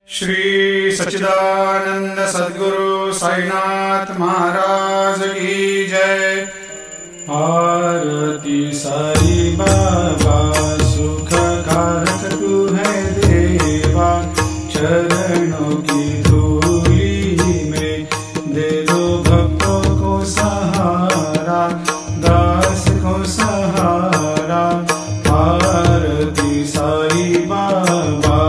श्री सच्चिदानंद सद्गुरु साईनाथ महाराज की जय। आरती साई बाबा सुख कारक तू है देवा, चरणों की धूली में दे दो भक्तों को सहारा, दास को सहारा। आरती साई बाबा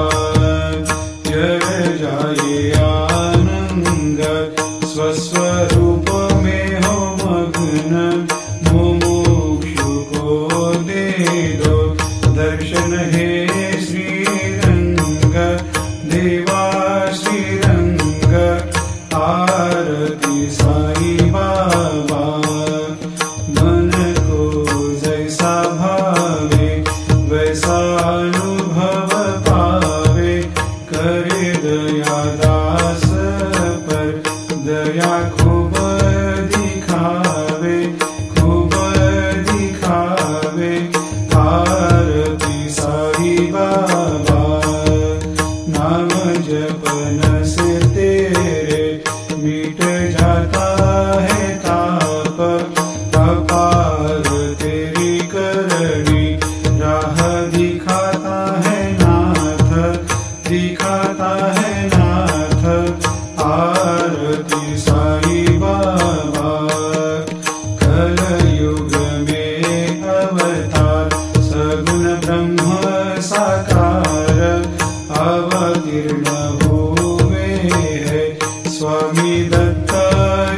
जय जाए आनंद, स्वस्वरूप में हो मग्न, मुमुक्षु को दे दो दर्शन हे श्रीरंग, देवा श्रीरंग। आरती साई बाबा मन को जैसा भावे वैसा अनुभव पावे, करे दया दास पर दया खूब दिखावे, खूब दिखावे। आरती साई बाबा नाम जपन से तेरे मिट जाता है ताप, अपार तेरी करनी राह दिखाता है नाथ, दिखाता है नाथ। आरती साई बाबा कलयुग में अवतार, सगुण ब्रह्म साकार, अवतीर्ण हुए है स्वामी दत्त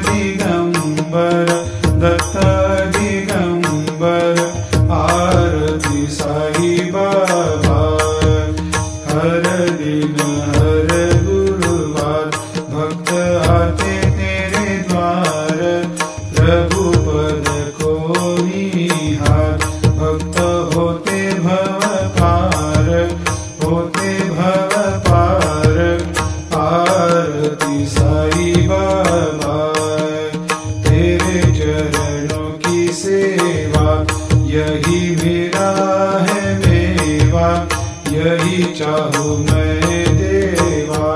दिगंबर, दत्त दिगंबर। आरती साई बाबा हर दिन हर गुरुवार भक्त आते तेरे द्वार, प्रभु पद को निहार, भक्त होते भव पार, होते भव पार। आरती साई बाबा तेरे चरणों की सेवा, यही मेरा है मेवा, यही चाहूँ मैं देवा।